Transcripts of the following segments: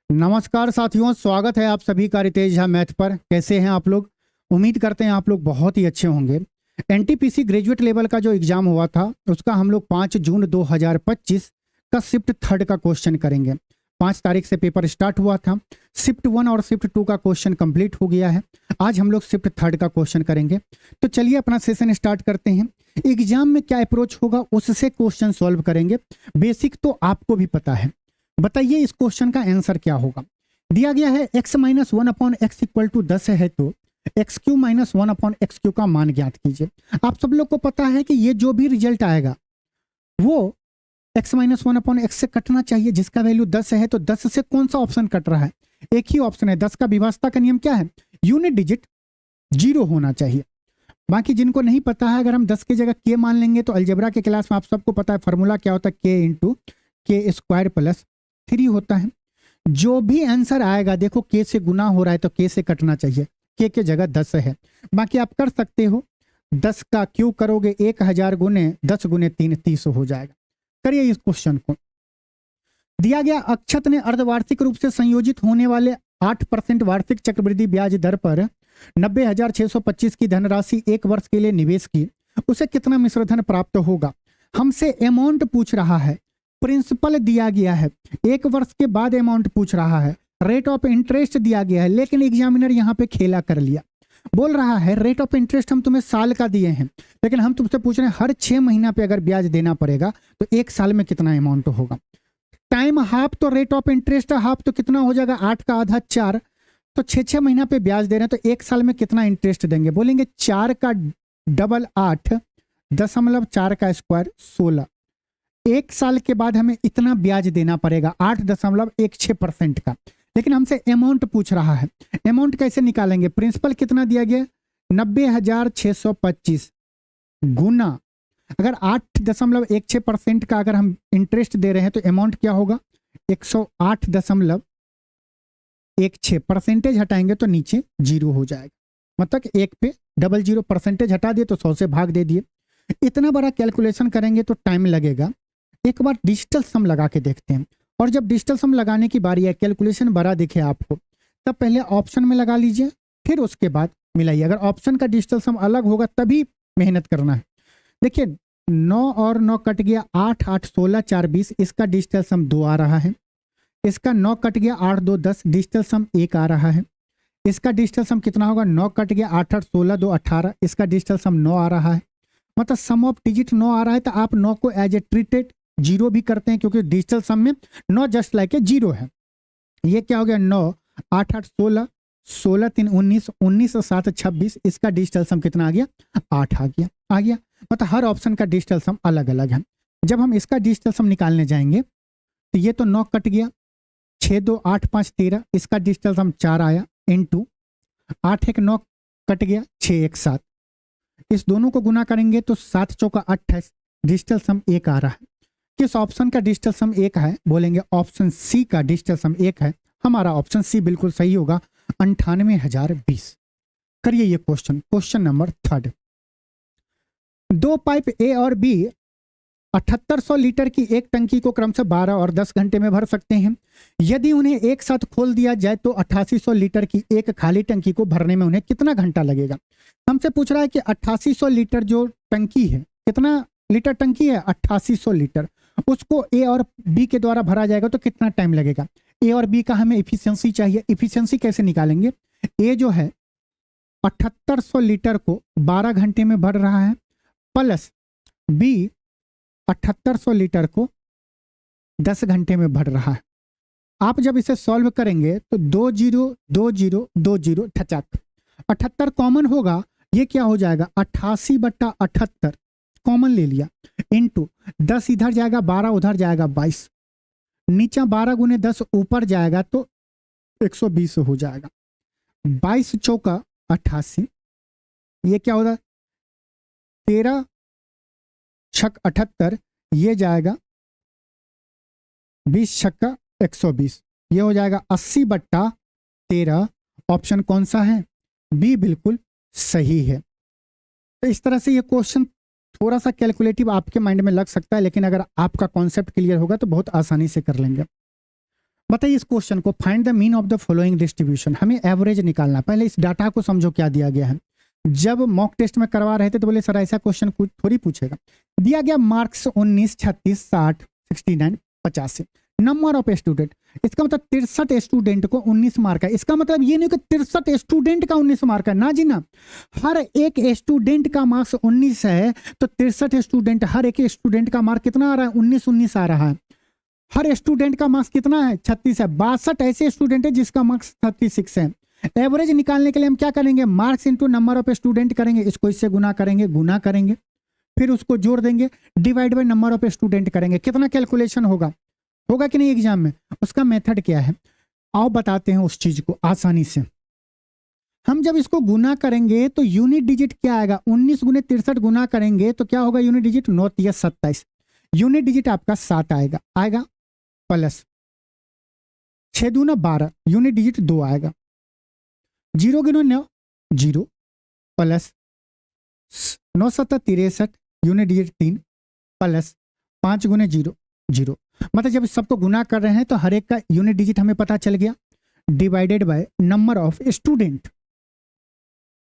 नमस्कार साथियों, स्वागत है आप सभी का रितेश झा मैथ पर। कैसे हैं आप लोग? उम्मीद करते हैं आप लोग बहुत ही अच्छे होंगे। एनटीपीसी ग्रेजुएट लेवल का जो एग्जाम हुआ था उसका हम लोग 5 जून 2025 का शिफ्ट थर्ड का क्वेश्चन करेंगे। 5 तारीख से पेपर स्टार्ट हुआ था। शिफ्ट 1 और शिफ्ट 2 का क्वेश्चन कंप्लीट हो गया है। आज हम लोग शिफ्ट थर्ड का क्वेश्चन करेंगे। तो चलिए अपना सेशन स्टार्ट करते हैं। एग्जाम में क्या अप्रोच होगा उससे क्वेश्चन सॉल्व करेंगे। बेसिक तो आपको भी पता है। बताइए इस क्वेश्चन का आंसर क्या होगा। दिया गया है x minus 1/x equal to 10 है तो x Q minus 1/x Q का मान ज्ञात कीजिए। आप सब लोग को पता है कि ये जो भी रिजल्ट आएगा वो x माइनस 1/x से कटना चाहिए। जिसका वैल्यू 10 है तो 10 से कौन सा ऑप्शन कट रहा है? एक ही ऑप्शन है। 10 का विभाज्यता का नियम क्या है? यूनिट डिजिट 0 होना चाहिए। बाकी जिनको नहीं पता है, अगर हम 10 की जगह k मान लेंगे तो अलजेब्रा के क्लास में आप सबको पता है फॉर्मूला क्या होता है, k इंटू के स्क्वायर प्लस 3 होता है। जो भी आंसर आएगा देखो k से गुना हो रहा है तो k से कटना चाहिए। k के जगह 10 है। बाकी आप कर सकते हो 10 का क्यों करोगे 1000 गुने 10 गुने 3 30 हो जाएगा। करिए इस क्वेश्चन को। दिया गया अक्षत ने अर्धवार्षिक रूप से संयोजित होने वाले 8% वार्षिक चक्रवृद्धि ब्याज दर पर 90,625 की धनराशि 1 वर्ष के लिए निवेश की। उसे कितना मिश्रधन प्राप्त होगा? हमसे अमाउंट पूछ रहा है, प्रिंसिपल दिया गया है, 1 वर्ष के बाद अमाउंट पूछ रहा है, रेट ऑफ इंटरेस्ट दिया गया है। लेकिन एग्जामिनर यहाँ पे खेला कर लिया। बोल रहा है रेट ऑफ इंटरेस्ट हम तुम्हें साल का दिए हैं, लेकिन हम तुमसे पूछ रहे हैं हर 6 महीना पे अगर ब्याज देना पड़ेगा तो 1 साल में कितना अमाउंट होगा। टाइम हाफ तो रेट ऑफ इंटरेस्ट हाफ तो कितना हो जाएगा? 8 का आधा 4, तो 6 महीना पे ब्याज दे रहे हैं तो 1 साल में कितना इंटरेस्ट देंगे? बोलेंगे 4 का डबल 8 दशमलव 4 का स्क्वायर 16। 1 साल के बाद हमें इतना ब्याज देना पड़ेगा 8.16% का। लेकिन हमसे अमाउंट पूछ रहा है। अमाउंट कैसे निकालेंगे? प्रिंसिपल कितना दिया गया? 90,625 गुना, अगर 8.16% का अगर हम इंटरेस्ट दे रहे हैं तो अमाउंट क्या होगा? 108.16। परसेंटेज हटाएंगे तो नीचे 0 हो जाएगा। मतलब 1 पे 00 परसेंटेज हटा दिए तो 100 से भाग दे दिए। इतना बड़ा कैलकुलेशन करेंगे तो टाइम लगेगा। एक बार डिजिटल सम लगा के देखते हैं। और जब डिजिटल सम लगाने की बारी है, कैलकुलेशन बड़ा दिखे आपको, तब पहले ऑप्शन में लगा लीजिए, फिर उसके बाद मिलाइए। अगर ऑप्शन का डिजिटल सम अलग होगा तभी मेहनत करना है। देखिए 9 और 9 कट गया, 8 8 16 4 20, इसका डिजिटल सम 2 आ रहा है। इसका 9 कट गया, 8 2 10, डिजिटल सम 1 आ रहा है। इसका डिजिटल सम कितना होगा? 9 कट गया, 8 8 16 2 18, इसका डिजिटल सम 9 आ रहा है। मतलब सम ऑफ डिजिट 9 आ रहा है तो आप 9 को एज ए ट्रीटेड 0 भी करते हैं, क्योंकि डिजिटल सम में 9 जस्ट लाइक ए 0 है। ये क्या हो गया? 9 8 8 16 16 3 19 19 और 7 26, इसका डिजिटल सम कितना आ गया? 8 आ गया। मतलब हर ऑप्शन का डिजिटल सम अलग अलग है। जब हम इसका डिजिटल सम निकालने जाएंगे तो ये तो 9 कट गया, 6 2 8 5 13, इसका डिजिटल सम 4 आया, इनटू 8 1 9 कट गया, 6 1 7, इस दोनों को गुना करेंगे तो 7 चौका 28, डिजिटल सम 1 आ रहा है। किस ऑप्शन का डिजिटल सम 1 है? बोलेंगे ऑप्शन सी का डिजिटल सम 1 है। हमारा ऑप्शन सी बिल्कुल सही होगा, 98,020। करिए ये क्वेश्चन नंबर 3। 2 पाइप ए और बी 7800 लीटर की एक टंकी को क्रमशः 12 और 10 घंटे में भर सकते हैं। यदि उन्हें एक साथ खोल दिया जाए तो 8800 लीटर की एक खाली टंकी को भरने में उन्हें कितना घंटा लगेगा? हमसे पूछ रहा है कि 8800 लीटर जो टंकी है, कितना लीटर टंकी है? 8800 लीटर। उसको ए और बी के द्वारा भरा जाएगा तो कितना टाइम लगेगा? ए और बी का हमें इफिशियंसी चाहिए। इफिशियंसी कैसे निकालेंगे? ए जो है 7800 लीटर को 12 घंटे में भर रहा है, प्लस बी 7800 लीटर को 10 घंटे में भर रहा है। आप जब इसे सॉल्व करेंगे तो 2 0 2 0 2 0 ठचक, 78 कॉमन होगा, ये क्या हो जाएगा? 88/78 कॉमन ले लिया, इनटू 10 इधर जाएगा, 12 उधर जाएगा, 22, नीचे 12 गुने 10 ऊपर जाएगा तो 120 हो जाएगा। 22 चौका 88, ये क्या होगा? 13 छक 78, ये जाएगा 20 छक्का 120, ये हो जाएगा 80/13। ऑप्शन कौन सा है? बी बिल्कुल सही है। तो इस तरह से ये क्वेश्चन थोड़ा सा कैलकुलेटिव आपके माइंड में लग सकता है, लेकिन अगर आपका कॉन्सेप्ट क्लियर होगा तो बहुत आसानी से कर लेंगे। बताइए इस क्वेश्चन को, find the mean of the following distribution, हमें एवरेज निकालना। पहले इस डाटा को समझो क्या दिया गया है। जब मॉक टेस्ट में करवा रहे थे तो बोले सर ऐसा क्वेश्चन कुछ थोड़ी पूछेगा। दिया गया मार्क्स 19, 36, 60, 69, 85, नंबर ऑफ स्टूडेंट, इसका मतलब 63 स्टूडेंट को 19 मार्क है। इसका मतलब ये नहीं कि 63 स्टूडेंट का 19 मार्क है, ना जी ना। हर एक स्टूडेंट का मार्क्स 19 है तो 63 स्टूडेंट, हर एक स्टूडेंट का मार्क कितना आ रहा है? 19 आ रहा है। हर स्टूडेंट का मार्क्स कितना है? 36 है। 62 ऐसे स्टूडेंट है जिसका मार्क्स 36 है। एवरेज निकालने के लिए हम क्या करेंगे? Marks into number of student करेंगे, इसको इससे गुना करेंगे, फिर उसको जोड़ देंगे, divide by number of student करेंगे। कितना कैलकुलेशन होगा कि नहीं एग्जाम में? उसका मेथड क्या है आओ बताते हैं उस चीज को आसानी से। हम जब इसको गुना करेंगे तो यूनिट डिजिट क्या आएगा? 19 गुने 63 गुना करेंगे तो क्या होगा? यूनिट डिजिट 9 या 27, यूनिट डिजिट आपका 7 आएगा प्लस 6 दूना 12, यूनिट डिजिट 2 आएगा। 0 गुना 9 0 प्लस 9 7 63, यूनिट डिजिट 3 प्लस 5 गुने 0 0। मतलब जब सबको गुना कर रहे हैं तो हर एक का यूनिट डिजिट हमें पता चल गया, divided by number of student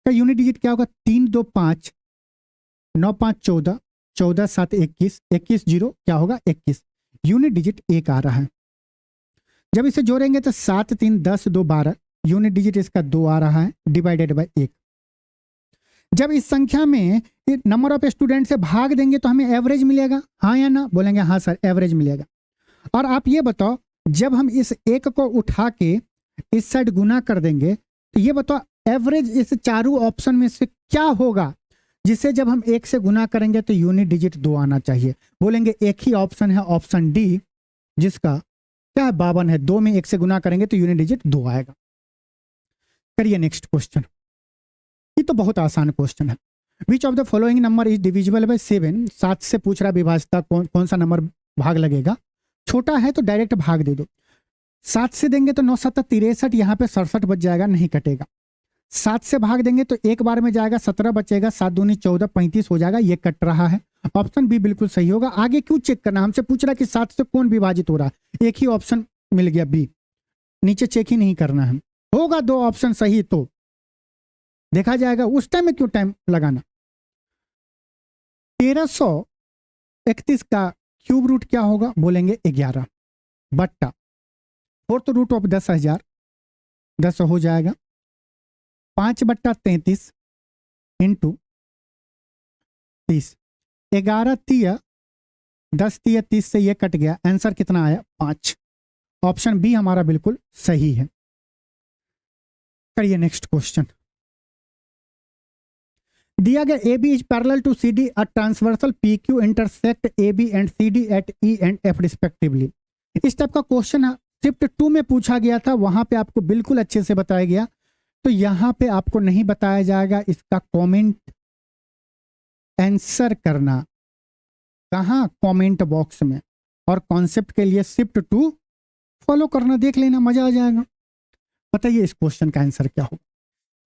का यूनिट डिजिट क्या होगा? 3 2 5, 9 5 14, 14 7 21, 21 0 क्या होगा? 21, यूनिट डिजिट 1 आ रहा है। जब इसे जोड़ेंगे तो 7 3 10 2 12, यूनिट डिजिट इसका 2 आ रहा है, डिवाइडेड बाय 1। जब इस संख्या में नंबर ऑफ स्टूडेंट से भाग देंगे तो हमें एवरेज मिलेगा, हाँ या ना? बोलेंगे हाँ सर एवरेज मिलेगा। और आप ये बताओ, जब हम इस 1 को उठा के इस साइड गुना कर देंगे तो ये बताओ एवरेज इस चारों ऑप्शन में से क्या होगा जिसे जब हम 1 से गुना करेंगे तो यूनिट डिजिट 2 आना चाहिए? बोलेंगे एक ही ऑप्शन है, ऑप्शन डी, जिसका क्या है? 52 है। 2 में 1 से गुना करेंगे तो यूनिट डिजिट 2 आएगा। करिए नेक्स्ट क्वेश्चन। ये तो बहुत आसान क्वेश्चन है। Which of the following number is divisible by 7? 7 से पूछ रहा विभाज्यता, कौन सा नंबर भाग लगेगा? छोटा है तो डायरेक्ट भाग दे दो। 7 से देंगे तो 9 7 63, यहाँ पे 67 बच जाएगा, नहीं कटेगा। 7 से भाग देंगे तो एक बार में जाएगा, 17 बचेगा, 7 दूनी 14, 35 हो जाएगा, ये कट रहा है। ऑप्शन बी बिल्कुल सही होगा। आगे क्यों चेक करना? हमसे पूछ रहा है कि 7 से कौन विभाजित हो रहा है, एक ही ऑप्शन मिल गया बी, नीचे चेक ही नहीं करना है। होगा 2 ऑप्शन सही तो देखा जाएगा, उस टाइम में क्यों टाइम लगाना। 1331 का क्यूब रूट क्या होगा? बोलेंगे 11 बट्टा 4th रूट ऑफ 10,000, 10 हो जाएगा, 5 बट्टा 33 इंटू 30, 11 तिया 10 तिया 30 से ये कट गया, आंसर कितना आया? 5। ऑप्शन बी हमारा बिल्कुल सही है। करिए नेक्स्ट क्वेश्चन। दिया गया AB is parallel to CD, a transversal PQ intersect AB and CD at E and F respectively. इस टाइप का क्वेश्चन शिफ्ट 2 में पूछा गया था, वहां पे आपको बिल्कुल अच्छे से बताया गया, तो यहां पे आपको नहीं बताया जाएगा। इसका कमेंट आंसर करना कहां? कमेंट बॉक्स में। और कॉन्सेप्ट के लिए शिफ्ट 2 फॉलो करना, देख लेना, मजा आ जाएगा। बताइए इस क्वेश्चन का आंसर क्या होगा।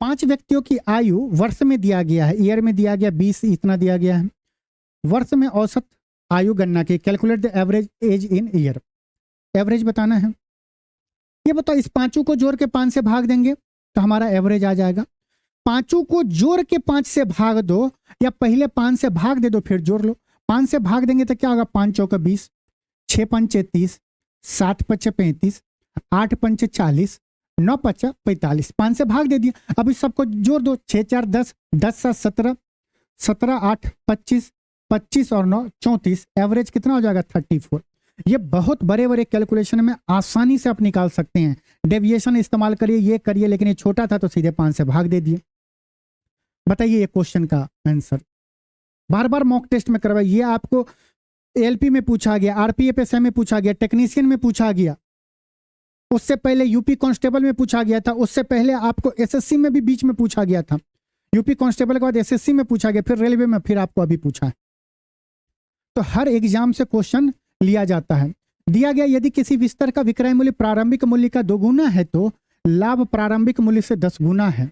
5 व्यक्तियों की आयु वर्ष में दिया गया है, ईयर में दिया गया 20, इतना दिया गया है। वर्ष में औसत आयु गणना की, calculate the average age in year, average बताना है। ये बताओ इस 5 को जोड़ के 5 से भाग देंगे तो हमारा एवरेज आ जाएगा। 5 को जोड़ के 5 से भाग दो, या पहले 5 से भाग दे दो फिर जोड़ लो। 5 से भाग देंगे तो क्या होगा? 5 चौका 20, 6 पंचे 30, 7 पचे 35, 8 पंचे 40, 9 पचा 45, 5 से भाग दे दिया। अब इस सबको जोड़ दो, 6 4 10, 10 7 17, 17 8 25, 25 और 9 34, एवरेज कितना हो जाएगा? 34। ये बहुत बड़े बड़े कैलकुलेशन में आसानी से आप निकाल सकते हैं। डेविएशन इस्तेमाल करिए, ये करिए, लेकिन ये छोटा था तो सीधे 5 से भाग दे दिए। बताइए ये क्वेश्चन का आंसर। बार बार मॉक टेस्ट में करवाइए। ये आपको एलपी में पूछा गया, आरपीएफएसआई में पूछा गया, टेक्नीशियन में पूछा गया, उससे पहले यूपी कांस्टेबल में पूछा गया था, उससे पहले आपको एसएससी में भी बीच में पूछा गया था। यूपी कांस्टेबल के बाद एसएससी में पूछा गया, फिर रेलवे में, फिर आपको अभी पूछा है। तो हर एग्जाम से क्वेश्चन लिया जाता है। दिया गया यदि किसी विस्तर का विक्रय मूल्य प्रारंभिक मूल्य का 2 गुना है तो लाभ प्रारंभिक मूल्य से 10 गुना है।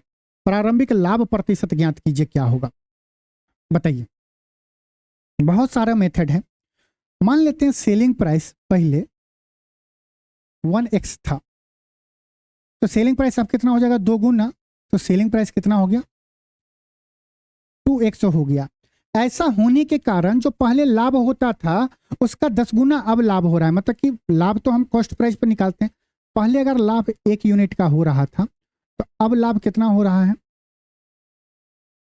प्रारंभिक लाभ प्रतिशत ज्ञात कीजिए, क्या होगा? बताइए। बहुत सारा मेथड है। मान लेते हैं सेलिंग प्राइस पहले 1x था, तो सेलिंग प्राइस अब कितना हो जाएगा 2 गुना, तो सेलिंग प्राइस कितना हो गया 2x हो गया। ऐसा होने के कारण जो पहले लाभ होता था उसका 10 गुना अब लाभ हो रहा है। मतलब कि लाभ तो हम कॉस्ट प्राइस पर निकालते हैं, पहले अगर लाभ 1 यूनिट का हो रहा था तो अब लाभ कितना हो रहा है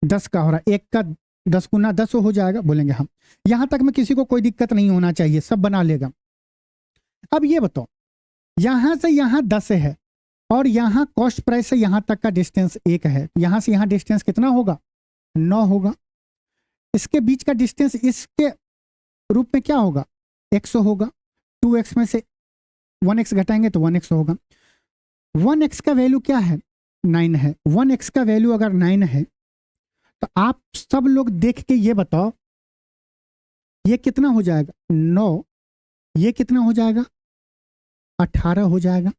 10 का हो रहा है। 1 का 10 गुना 10 हो जाएगा, बोलेंगे हम। यहां तक में किसी को कोई दिक्कत नहीं होना चाहिए, सब बना लेगा। अब ये बताओ, यहां से यहां 10 है और यहां कॉस्ट प्राइस से यहां तक का डिस्टेंस 1 है, यहां से यहां डिस्टेंस कितना होगा 9 होगा। इसके बीच का डिस्टेंस इसके रूप में क्या होगा x होगा। 2x में से 1x घटाएंगे तो 1x होगा। 1x का वैल्यू क्या है 9 है। 1x का वैल्यू अगर 9 है तो आप सब लोग देख के ये बताओ ये कितना हो जाएगा 9, ये कितना हो जाएगा 18 हो जाएगा।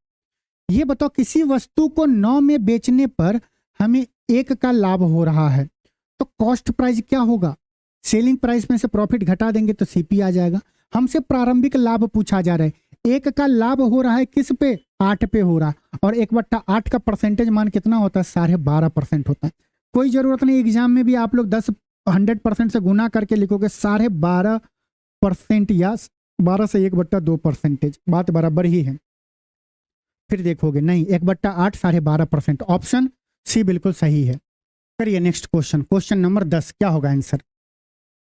ये बताओ किसी वस्तु को 9 में बेचने पर हमें 1 का लाभ हो रहा है, तो कॉस्ट प्राइस क्या होगा, सेलिंग प्राइस में से प्रॉफिट घटा देंगे तो सीपी आ जाएगा। हमसे प्रारंभिक लाभ पूछा जा रहा है, 1 का लाभ हो रहा है किस पे 8 पे हो रहा है, और 1/8 का परसेंटेज मान कितना होता है 12.5% होता है। कोई जरूरत नहीं एग्जाम में भी आप लोग 100% से गुना करके लिखोगे 12.5% या 12 से 1/2%, बात बराबर ही है। फिर देखोगे नहीं 1/8 12.5%, ऑप्शन सी बिल्कुल सही है। करिए नेक्स्ट क्वेश्चन, क्वेश्चन नंबर 10 क्या होगा आंसर।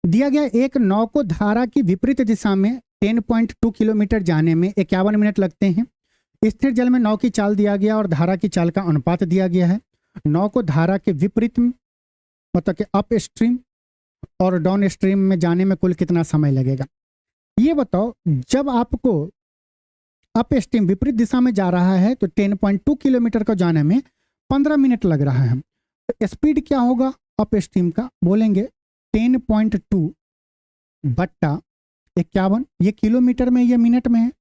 दिया गया एक नाव को धारा की विपरीत दिशा में 10.2 किलोमीटर जाने में 51 मिनट लगते हैं। स्थिर जल में नाव की चाल दिया गया और धारा की चाल का अनुपात दिया गया है। नाव को धारा के विपरीत मतलब कि अप स्ट्रीम और डाउन स्ट्रीम में जाने में कुल कितना समय लगेगा। ये बताओ, जब आपको अप स्ट्रीम विपरीत दिशा में जा रहा है तो 10.2 किलोमीटर को जाने में 15 मिनट लग रहा है। तो स्पीड क्या होगा अप स्ट्रीम का, बोलेंगे 10.2 बट्टा 51, ये किलोमीटर में ये मिनट में है,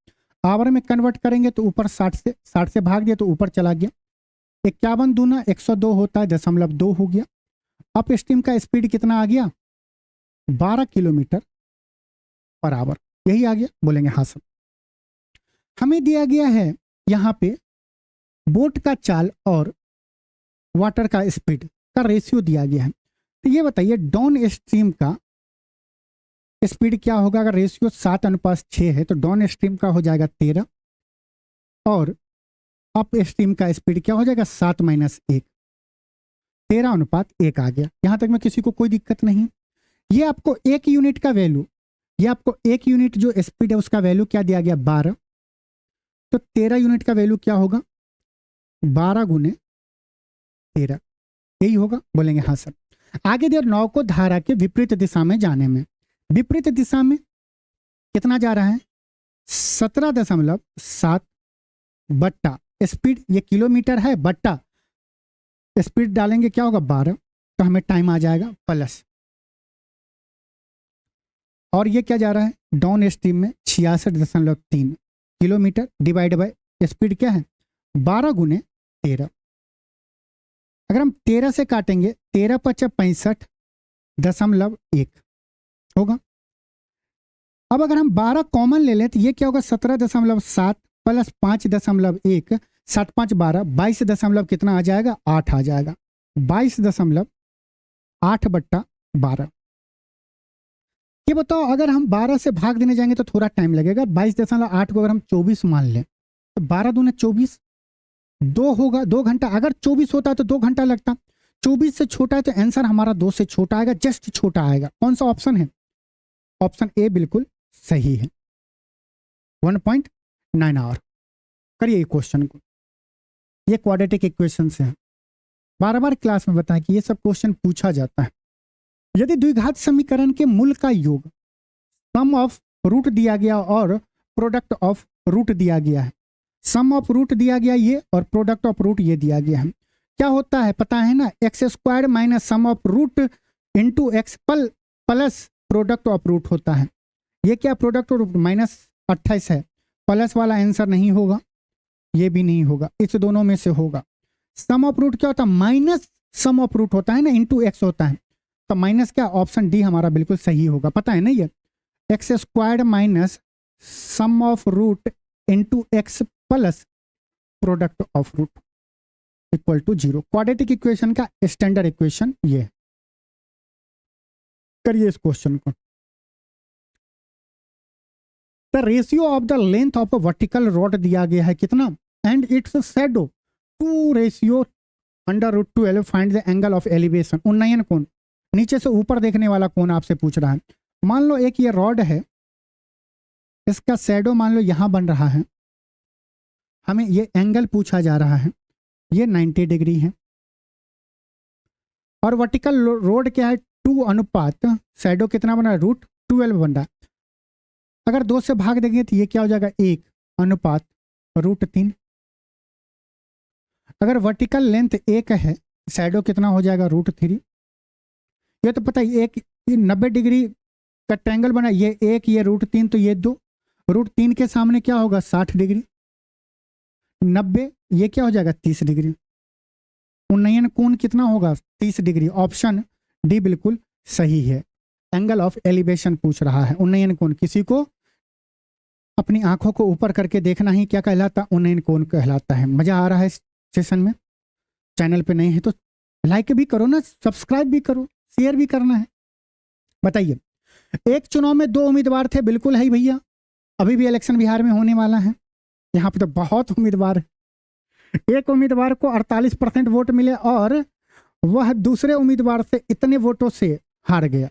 आवर में कन्वर्ट करेंगे तो ऊपर 60 से भाग दिया तो ऊपर चला गया। 51 दूना 102 होता है 0.2 हो गया। अप स्ट्रीम का स्पीड कितना आ गया 12 किलोमीटर पर आवर, यही आ गया, बोलेंगे हाँ सर। हमें दिया गया है यहाँ पे बोट का चाल और वाटर का स्पीड का रेशियो दिया गया है। तो ये बताइए डाउन स्ट्रीम का स्पीड क्या होगा। अगर रेशियो 7:6 है तो डाउन स्ट्रीम का हो जाएगा 13 और अप स्ट्रीम का स्पीड क्या हो जाएगा 7 - 1, 13:1 आ गया। यहां तक में किसी को कोई दिक्कत नहीं। ये आपको 1 यूनिट का वैल्यू, ये आपको 1 यूनिट जो स्पीड है उसका वैल्यू क्या दिया गया 12, तो 13 यूनिट का वैल्यू क्या होगा 12 × 13, यही होगा, बोलेंगे हाँ सर। आगे दिया नाव को धारा के विपरीत दिशा में जाने में, विपरीत दिशा में कितना जा रहा है 17.7 बट्टा स्पीड, ये किलोमीटर है, बट्टा स्पीड डालेंगे क्या होगा 12, तो हमें टाइम आ जाएगा प्लस, और ये क्या जा रहा है डाउन स्ट्रीम में 66.3 किलोमीटर डिवाइड बाय स्पीड क्या है 12 × 13। अगर हम 13 से काटेंगे 13 × 5 = 65.1 होगा। अब अगर हम 12 कॉमन ले लें तो ये क्या होगा 17.7 प्लस 5.1, 7 × 5 = 12, 22 कितना आ जाएगा 8 आ जाएगा, 22.8/12। ये बताओ अगर हम 12 से भाग देने जाएंगे तो थोड़ा टाइम लगेगा। 22.8 को अगर हम 24 मान लें तो 12 दूने 24, 2 होगा, 2 घंटा। अगर 24 होता है तो 2 घंटा लगता, 24 से छोटा है तो आंसर हमारा 2 से छोटा आएगा, जस्ट छोटा आएगा। कौन सा ऑप्शन है, ऑप्शन ए बिल्कुल सही है, 1.9 आवर। करिए ये क्वेश्चन को, ये क्वाड्रेटिक इक्वेशन से है, बार बार क्लास में बताएं कि ये सब क्वेश्चन पूछा जाता है। यदि द्विघात समीकरण के मूल का योग सम ऑफ रूट दिया गया और प्रोडक्ट ऑफ रूट दिया गया है, सम ऑफ रूट दिया गया ये और प्रोडक्ट ऑफ रूट ये दिया गया है, क्या होता है पता है ना, x² - sum of root into x plus product of root होता है। ये क्या प्रोडक्ट ऑफ रूट -28 है, प्लस वाला आंसर नहीं होगा, ये भी नहीं होगा, इस दोनों में से होगा। सम ऑफ रूट क्या होता है माइनस सम ऑफ रूट होता है ना, इंटू एक्स होता है, तो माइनस क्या, ऑप्शन डी हमारा बिल्कुल सही होगा। पता है ना ये x² - sum of root into x plus product of root equal to 0। Quadratic equation का स्टैंडर्ड इक्वेशन ये है। करिए इस क्वेश्चन को। The ratio of the length of a vertical rod दिया गया है कितना, and its shadow 2 ratio √12 find the angle of elevation. उन्नयन कोण, नीचे से ऊपर देखने वाला कोण आपसे पूछ रहा है। मान लो एक ये रॉड है, इसका शैडो मान लो यहां बन रहा है, हमें ये एंगल पूछा जा रहा है, ये 90 डिग्री है, और वर्टिकल रोड क्या है 2 अनुपात शैडो कितना बना है √12 बन रहा है। अगर 2 से भाग देंगे तो ये क्या हो जाएगा 1 अनुपात √3। अगर वर्टिकल लेंथ 1 है, शैडो कितना हो जाएगा √3। ये तो पता है, एक 90 डिग्री का ट्रायंगल बना, ये 1 ये √3 तो ये 2, √3 के सामने क्या होगा 60 डिग्री, 90 ये क्या हो जाएगा 30 डिग्री। उन्नयन कोण कितना होगा 30 डिग्री। ऑप्शन डी बिल्कुल सही है। एंगल ऑफ एलिवेशन पूछ रहा है, उन्नयन कोण। किसी को अपनी आंखों को ऊपर करके देखना ही क्या कहलाता, उन्नयन कोण कहलाता है। मजा आ रहा है इस सेशन में। चैनल पे नए हैं तो लाइक भी करो ना, सब्सक्राइब भी करो, शेयर भी करना है। बताइए, एक चुनाव में 2 उम्मीदवार थे, बिल्कुल है भैया, अभी भी इलेक्शन बिहार में होने वाला है, यहाँ पे तो बहुत उम्मीदवार है। एक उम्मीदवार को 48% वोट मिले और वह दूसरे उम्मीदवार से इतने वोटों से हार गया।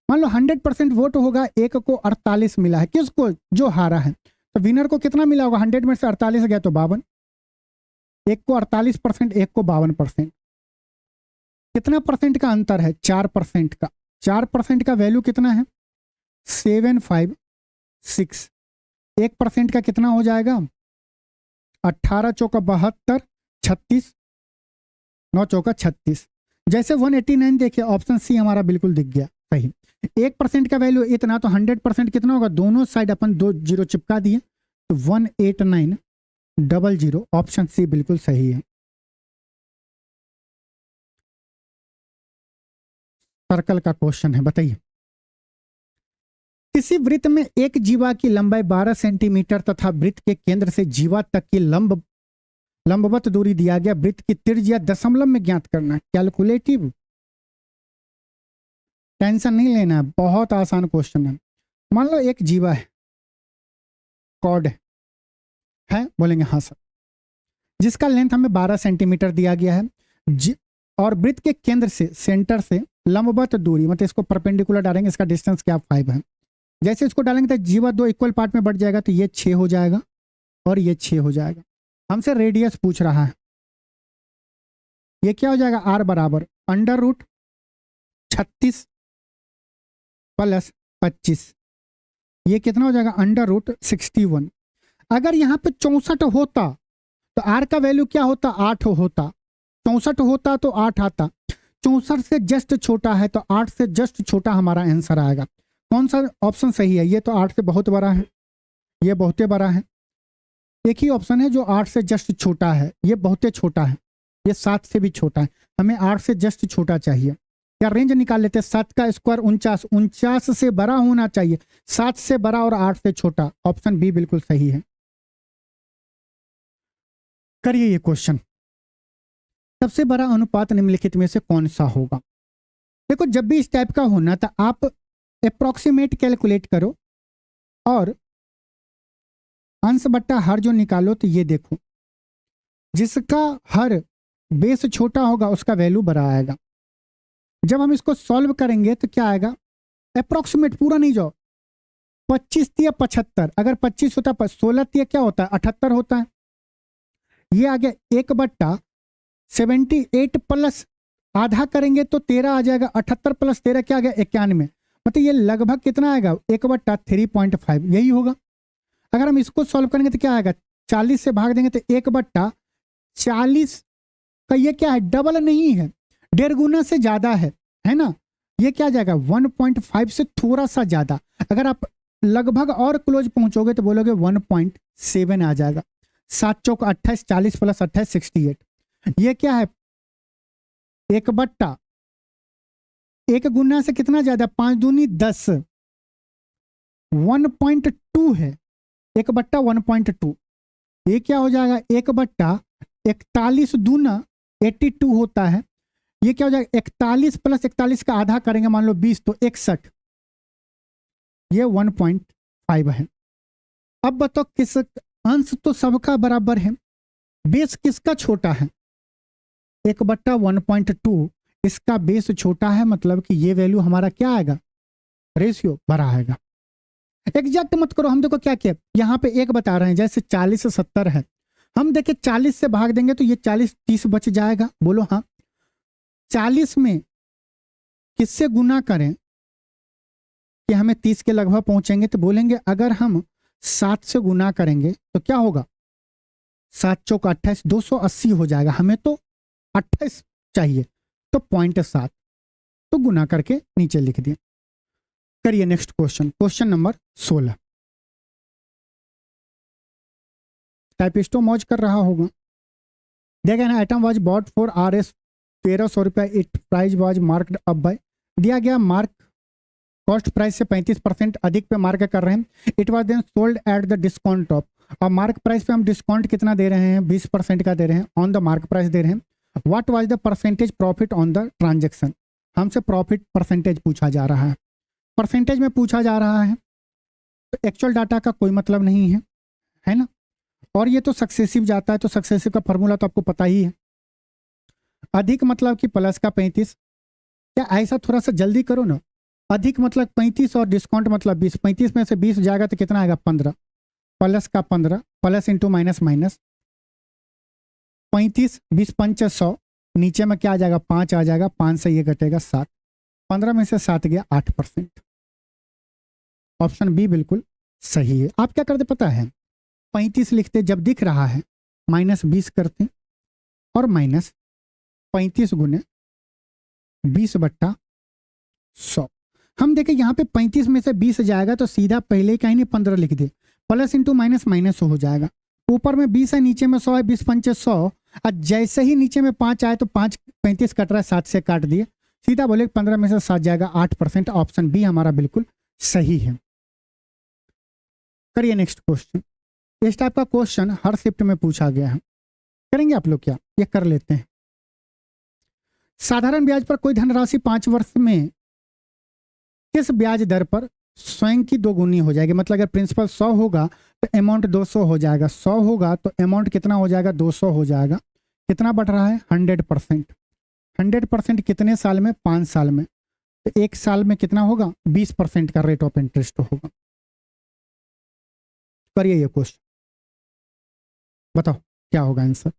मान लो 100% वोट होगा, एक को 48 मिला है, किसको, जो हारा है। तो विनर को कितना मिला होगा, 100 में से 48 गया तो 52, एक को 48%, एक को 52%। कितना परसेंट का अंतर है, 4% का। 4% का वैल्यू कितना है 756। 1% का कितना हो जाएगा 18 चौका 72, 36, 9 चौका 36। जैसे 189 देखिए, ऑप्शन सी हमारा बिल्कुल दिख गया सही। 1% का वैल्यू इतना, तो 100% कितना होगा, दोनों साइड अपन 2 जीरो चिपका दिए तो 18900। ऑप्शन सी बिल्कुल सही है। सर्कल का क्वेश्चन है, बताइए। किसी वृत्त में एक जीवा की लंबाई 12 सेंटीमीटर तथा वृत्त के केंद्र से जीवा तक की लंबवत दूरी दिया गया। वृत्त की त्रिज्या दशमलव में ज्ञात करना है। कैलकुलेटिव, टेंशन नहीं लेना है, बहुत आसान क्वेश्चन है। मान लो एक जीवा है, कॉर्ड है, बोलेंगे हाँ सर, जिसका लेंथ हमें 12 सेंटीमीटर दिया गया है, और वृत्त के केंद्र से, सेंटर से लंबवत दूरी, मतलब इसको परपेंडिकुलर डालेंगे, इसका डिस्टेंस क्या 5 है। जैसे इसको डालेंगे तो जीवा 2 इक्वल पार्ट में बढ़ जाएगा, तो ये 6 हो जाएगा और ये 6 हो जाएगा। हमसे रेडियस पूछ रहा है, ये क्या हो जाएगा r बराबर √36 प्लस 25, ये कितना हो जाएगा √61। अगर यहाँ पे 64 होता तो r का वैल्यू क्या होता 8 होता, 64 होता तो 8 आता, 64 से जस्ट छोटा है तो 8 से जस्ट छोटा हमारा आंसर आएगा। कौन सा ऑप्शन सही है, ये तो 8 से बहुत बड़ा है, ये बहुते बड़ा है। एक ही ऑप्शन है जो 8 से जस्ट छोटा है, ये बहुते छोटा है, ये 7 से भी छोटा है। हमें 8 से जस्ट छोटा चाहिए, या रेंज निकाल लेते हैं। 7 का स्क्वायर 49, 49 से बड़ा होना चाहिए, 7 से बड़ा और 8 से छोटा। ऑप्शन बी बिल्कुल सही है। करिए ये क्वेश्चन। सबसे बड़ा अनुपात निम्नलिखित में से कौन सा होगा। देखो, जब भी इस टाइप का होना तो आप अप्रोक्सीमेट कैलकुलेट करो और अंश बट्टा हर जो निकालो, तो ये देखो, जिसका हर बेस छोटा होगा उसका वैल्यू बड़ा आएगा। जब हम इसको सॉल्व करेंगे तो क्या आएगा, अप्रोक्सीमेट पूरा नहीं जाओ, 25 या 75, अगर 25 होता 16 या क्या होता है 78 होता है। ये आ गया 1/78 प्लस आधा करेंगे तो 13 आ जाएगा, 78 प्लस 13 क्या आ गया 91, मतलब ये लगभग कितना आएगा 1/3.5, यही होगा। अगर हम इसको सॉल्व करेंगे तो क्या आएगा, 40 से भाग देंगे तो 1/40 का ये क्या है, डबल नहीं है, 1.5 गुना से ज्यादा है ना। ये क्या आ जाएगा 1.5 से थोड़ा सा ज्यादा। अगर आप लगभग और क्लोज पहुंचोगे तो बोलोगे 1.7 आ जाएगा। 7 चौक 28, 40 प्लस 28 68। ये क्या है 1 गुना से कितना ज्यादा, 5 दूनी 10, 1.2 है, 1/1.2। ये क्या हो जाएगा 1/41 दूना 82 होता है। ये क्या हो जाएगा 41 + 41 का आधा करेंगे मान लो 20 तो 61, ये 1.5 है। अब बताओ किस अंश तो सबका बराबर है, बेस किसका छोटा है 1/1.2, इसका बेस छोटा है, मतलब कि ये वैल्यू हमारा क्या आएगा रेशियो बड़ा आएगा। एग्जैक्ट मत करो, हम देखो क्या किया यहाँ पे 1 बता रहे हैं, जैसे 40 से 70 है, हम देखे 40 से भाग देंगे तो ये 40 30 बच जाएगा। बोलो हाँ, 40 में किससे गुना करें कि हमें 30 के लगभग पहुंचेंगे, तो बोलेंगे अगर हम 7 से गुना करेंगे तो क्या होगा 7 चौक 28, 280 हो जाएगा। हमें तो 28 चाहिए तो 0.7, तो गुना करके नीचे लिख दिए। करिए नेक्स्ट क्वेश्चन, क्वेश्चन नंबर 16। टाइपिस्टो मौज कर रहा होगा। देखा ना, item was bought for RS 1300 रुपया, it price was marked up by, दिया गया मार्क कॉस्ट प्राइस से 35% अधिक पे मार्क कर रहे हैं। It was then sold at the discount of, और मार्क प्राइस पे हम डिस्काउंट कितना दे रहे हैं 20% का दे रहे हैं, ऑन द मार्क प्राइस दे रहे हैं। What was the percentage profit on the transaction, हमसे प्रॉफिट परसेंटेज पूछा जा रहा है, परसेंटेज में पूछा जा रहा है, तो एक्चुअल डाटा का कोई मतलब नहीं है ना। और ये तो सक्सेसिव जाता है, तो सक्सेसिव का फॉर्मूला तो आपको पता ही है, अधिक मतलब कि प्लस का 35, क्या ऐसा थोड़ा सा जल्दी करो ना, अधिक मतलब 35 और डिस्काउंट मतलब 20, 35 में से 20 जाएगा तो कितना आएगा 15, प्लस का 15, प्लस इंटू माइनस माइनस, 35 20 5 100, नीचे में क्या आ जाएगा 5 आ जाएगा, 5 से ये घटेगा 7, 15 में से 7 गया 8%। ऑप्शन बी बिल्कुल सही है। आप क्या करते पता है, 35 लिखते जब दिख रहा है -20 करते और माइनस 35 गुने 20/100। हम देखें यहाँ पे 35 में से 20 जाएगा तो सीधा पहले ही कहीं नहीं 15 लिख दे, प्लस इंटू माइनस माइनस हो जाएगा, ऊपर में 20 है नीचे में 100 है, 20 5 100, और जैसे ही नीचे में 5 आए तो 5 35 कट रहा है 7 से काट दिए, सीधा बोले 15 में से 7 जाएगा 8%। ऑप्शन बी हमारा बिल्कुल सही है। करिए नेक्स्ट क्वेश्चन। इस टाइप का क्वेश्चन हर शिफ्ट में पूछा गया है, करेंगे आप लोग क्या, ये कर लेते हैं। साधारण ब्याज पर कोई धनराशि 5 वर्ष में किस ब्याज दर पर स्वयं की दोगुनी हो जाएगी, मतलब अगर प्रिंसिपल 100 होगा तो अमाउंट 200 हो जाएगा, 100 होगा तो अमाउंट कितना हो जाएगा 200 हो जाएगा। कितना बढ़ रहा है 100%, 100% कितने साल में 5 साल में, तो 1 साल में कितना होगा 20% का रेट ऑफ इंटरेस्ट होगा। करिए ये क्वेश्चन, बताओ क्या होगा आंसर।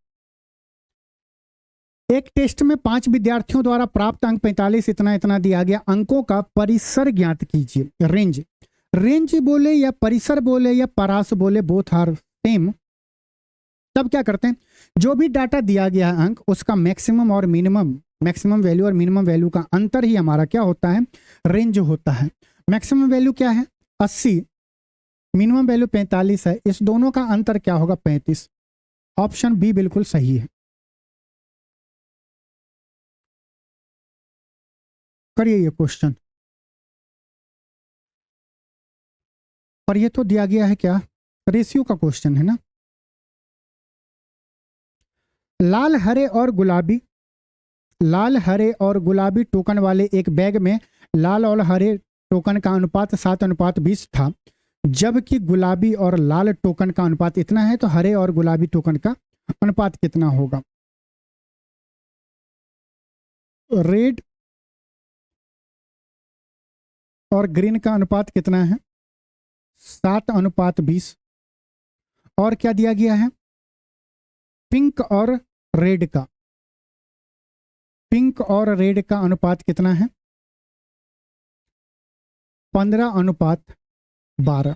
एक टेस्ट में 5 विद्यार्थियों द्वारा प्राप्त अंक 45 इतना इतना दिया गया, अंकों का परिसर ज्ञात कीजिए। रेंज, रेंज बोले या परिसर बोले या परास बोले, बोथ आर सेम। तब क्या करते हैं, जो भी डाटा दिया गया है अंक, उसका मैक्सिमम और मिनिमम, मैक्सिमम वैल्यू और मिनिमम वैल्यू का अंतर ही हमारा क्या होता है रेंज होता है। मैक्सिमम वैल्यू क्या है 80, मिनिमम वैल्यू 45 है, इस दोनों का अंतर क्या होगा 35। ऑप्शन बी बिल्कुल सही है। करिए ये क्वेश्चन, और ये तो दिया गया है क्या रेशियो का क्वेश्चन है ना। लाल हरे और गुलाबी, लाल हरे और गुलाबी टोकन वाले एक बैग में लाल और हरे टोकन का अनुपात 7:20 था, जबकि गुलाबी और लाल टोकन का अनुपात इतना है, तो हरे और गुलाबी टोकन का अनुपात कितना होगा। रेड और ग्रीन का अनुपात कितना है 7:20, और क्या दिया गया है पिंक और रेड का, पिंक और रेड का अनुपात कितना है 15:12।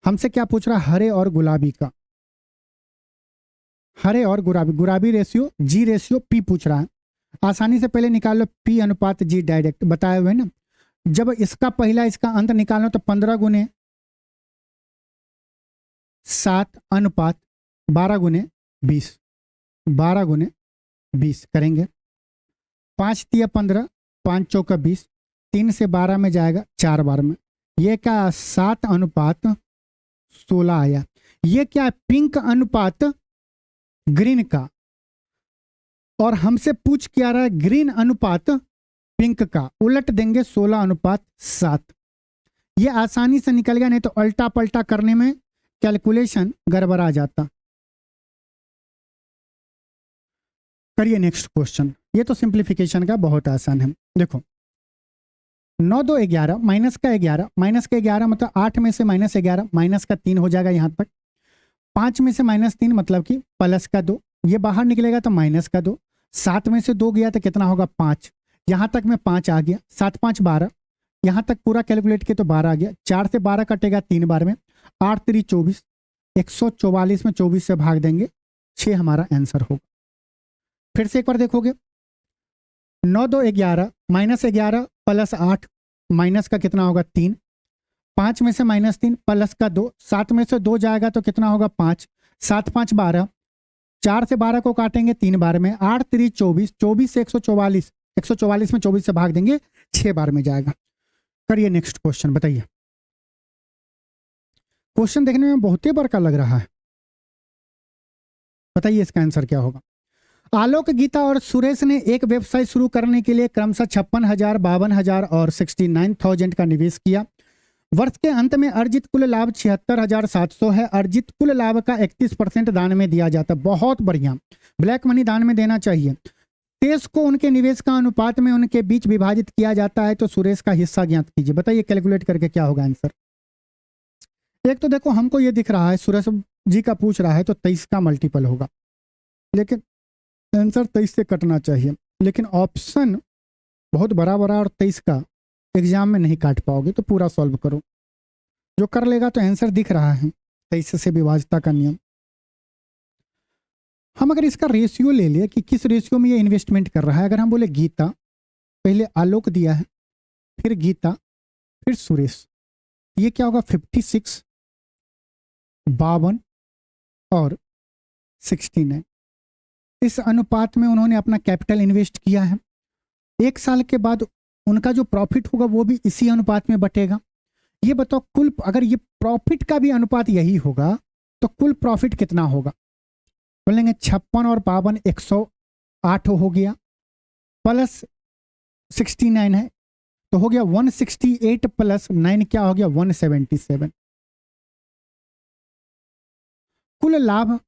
हमसे क्या पूछ रहा हरे और गुलाबी का, हरे और गुलाबी, गुलाबी रेशियो जी रेशियो पी पूछ रहा है। आसानी से पहले निकाल लो पी अनुपात जी, डायरेक्ट बताए हुए ना। जब इसका पहला इसका अंत निकालना तो 15 गुने 7 अनुपात 12 गुने 20, 12 गुने 20 करेंगे, 5 तिया 15, 5 चौका 20, 3 से 12 में जाएगा 4 बार में, ये क्या 7:16 आया। ये क्या है, पिंक अनुपात ग्रीन का, और हमसे पूछ क्या रहा है, ग्रीन अनुपात पिंक का, उलट देंगे 16:7। ये आसानी से निकल गया, नहीं तो अल्टा पल्टा करने में कैलकुलेशन गड़बड़ा जाता। करिए नेक्स्ट क्वेश्चन, ये तो सिंप्लीफिकेशन का बहुत आसान है। देखो 9 2 11 माइनस का 11, माइनस का 11 मतलब 8 में से माइनस 11, माइनस का 3 हो जाएगा यहाँ तक। 5 में से माइनस 3 मतलब कि प्लस का 2, ये बाहर निकलेगा तो माइनस का 2। 7 में से 2 गया तो कितना होगा 5, यहाँ तक में 5 आ गया, 7 5 12, यहाँ तक पूरा कैलकुलेट किया तो 12 आ गया। 4 से 12 कटेगा 3 बार में, 8 3 24, 144 में 24 से भाग देंगे, 6 हमारा आंसर होगा। फिर से एक बार देखोगे, 9 2 11 माइनस 11 प्लस 8, माइनस का कितना होगा 3, 5 में से माइनस 3 प्लस का 2, 7 में से 2 जाएगा तो कितना होगा 5, 7 5 12, 4 से 12 को काटेंगे 3 बार में, 8 3 24, 24 से 144, 144 में 24 से भाग देंगे, 6 बार में जाएगा। करिए नेक्स्ट क्वेश्चन, बताइए। क्वेश्चन देखने में बहुत ही बड़का लग रहा है, बताइए इसका आंसर क्या होगा। आलोक, गीता और सुरेश ने एक व्यवसाय शुरू करने के लिए क्रमशः 56,000, 52,000 और 69,000 का निवेश किया। वर्ष के अंत में अर्जित कुल लाभ 76,700 है। अर्जित कुल लाभ का 31% दान में दिया जाता है। बहुत बढ़िया, ब्लैक मनी दान में देना चाहिए। तेज को उनके निवेश का अनुपात में उनके बीच विभाजित किया जाता है, तो सुरेश का हिस्सा ज्ञात कीजिए। बताइए कैलकुलेट करके क्या होगा आंसर। एक तो देखो हमको ये दिख रहा है सुरेश जी का पूछ रहा है तो 23 का मल्टीपल होगा, लेकिन आंसर 23 से कटना चाहिए, लेकिन ऑप्शन बहुत बड़ा बड़ा और 23 का एग्जाम में नहीं काट पाओगे, तो पूरा सॉल्व करो। जो कर लेगा तो आंसर दिख रहा है 23 से विभाज्यता का नियम। हम अगर इसका रेशियो ले लिए कि किस रेशियो में ये इन्वेस्टमेंट कर रहा है, अगर हम बोले गीता, पहले आलोक दिया है, फिर गीता, फिर सुरेश, ये क्या होगा 56, 52 और 69। इस अनुपात में उन्होंने अपना कैपिटल इन्वेस्ट किया है। 1 साल के बाद उनका जो प्रॉफिट होगा वो भी इसी अनुपात में बटेगा। ये बताओ कुल, अगर ये प्रॉफिट का भी अनुपात यही होगा तो कुल प्रॉफिट कितना होगा। बोलेंगे 56 और 52 108 हो गया, प्लस 69 है तो हो गया 168 प्लस 9 क्या हो गया 177। कुल लाभ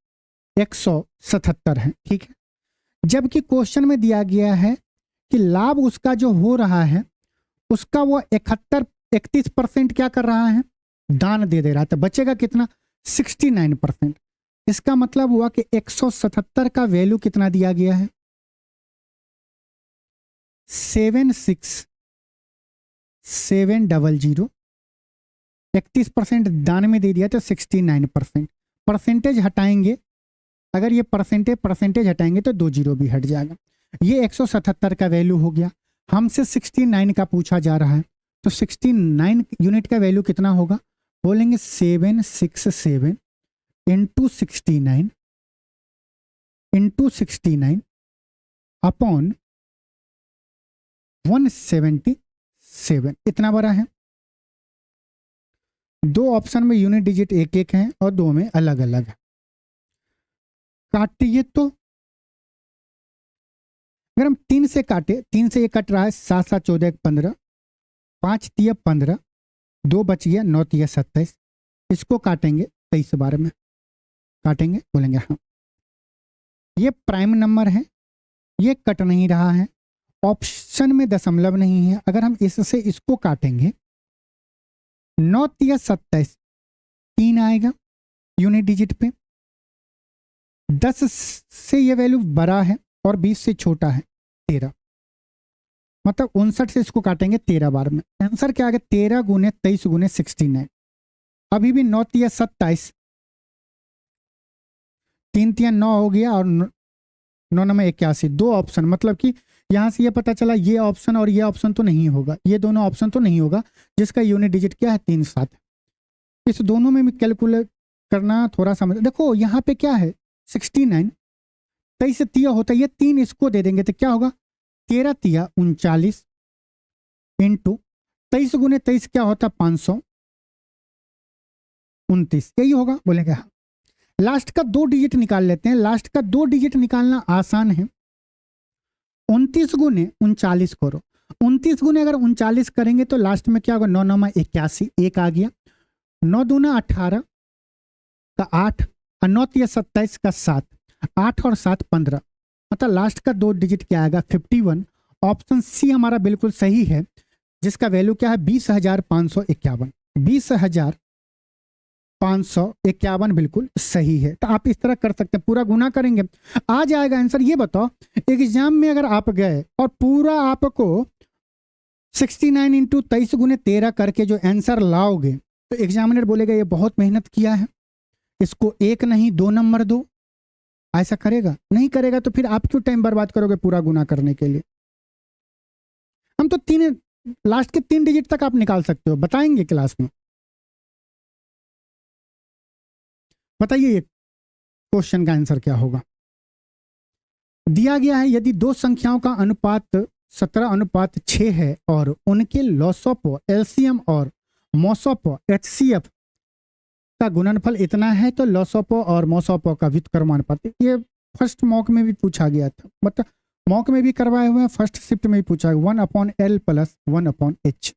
177 है, ठीक है। जबकि क्वेश्चन में दिया गया है कि लाभ उसका जो हो रहा है उसका वो 31% क्या कर रहा है, दान दे रहा है, तो बचेगा कितना 69%। इसका मतलब हुआ कि 177 का वैल्यू कितना दिया गया है 76700। 31% दान में दे दिया तो 69%। परसेंटेज हटाएंगे, अगर ये परसेंटेज हटाएंगे तो 2 जीरो भी हट जाएगा। ये 177 का वैल्यू हो गया। हमसे 69 का पूछा जा रहा है, तो 69 यूनिट का वैल्यू कितना होगा, बोलेंगे 767 इंटू 69 अपॉन 177, इतना बड़ा है। 2 ऑप्शन में यूनिट डिजिट एक एक है और 2 में अलग अलग है। काटिए तो अगर हम 3 से काटे, 3 से ये कट रहा है 7 7 14 15, 5 3 15, 2 बच गया 9 3 27। इसको काटेंगे 23 बार में काटेंगे, बोलेंगे हाँ। ये प्राइम नंबर है, ये कट नहीं रहा है, ऑप्शन में दशमलव नहीं है। अगर हम इससे इसको काटेंगे 9 3 27, 3 आएगा यूनिट डिजिट पे। 10 से ये वैल्यू बड़ा है और 20 से छोटा है 13, मतलब 59 से इसको काटेंगे 13 बार में। आंसर क्या आ गया 13 गुने 23 गुने 69। अभी भी 9 3 27, 3 3 9 हो गया और 9 9 81। 2 ऑप्शन, मतलब कि यहाँ से ये पता चला ये ऑप्शन और ये ऑप्शन तो नहीं होगा, ये दोनों ऑप्शन तो नहीं होगा जिसका यूनिट डिजिट क्या है 3 7। इस दोनों में कैलकुलेट करना थोड़ा समझ। देखो यहाँ पे क्या है 69, 23 से 3 होता है, ये 3 इसको दे देंगे तो क्या होगा 13 3 39 इंटू 23 गुने 23 क्या होता है 529, यही होगा, बोलेंगे हाँ। लास्ट का 2 डिजिट निकाल लेते हैं। लास्ट का 2 डिजिट निकालना आसान है। 29 गुने 39 करो। 29 गुने अगर 39 करेंगे तो लास्ट में क्या होगा, 9 9 81, एक आ गया। 9 दूना 18 का 8 और 9 तिया 27 का 7, 8 और 7 15, मतलब लास्ट का 2 डिजिट क्या आएगा, 51। ऑप्शन सी हमारा बिल्कुल सही है, जिसका वैल्यू क्या है, 20,551। 20,551 बिल्कुल सही है। तो आप इस तरह कर सकते हैं, पूरा गुना करेंगे आ जाएगा आंसर। ये बताओ एग्जाम में अगर आप गए और पूरा आपको 69 इंटू 23 गुने 13 करके जो आंसर लाओगे तो एग्जामिनर बोलेगा ये बहुत मेहनत किया है, इसको 1 नहीं 2 नंबर दो। ऐसा करेगा? नहीं करेगा। तो फिर आप क्यों टाइम बर्बाद करोगे पूरा गुना करने के लिए? हम तो लास्ट के 3 डिजिट तक आप निकाल सकते हो, बताएंगे क्लास में। बताइए ये क्वेश्चन का आंसर क्या होगा। दिया गया है यदि दो संख्याओं का अनुपात 17:6 है और उनके लॉसोपो एलसीएम और मोसोपो एचसीएफ का गुणनफल इतना है तो लॉसोपो और मोसोपो का व्युत्क्रमानुपात। ये फर्स्ट मॉक में भी पूछा गया था, मतलब मॉक में भी करवाए हुए हैं, फर्स्ट शिफ्ट में भी पूछा है। 1/L plus 1/H।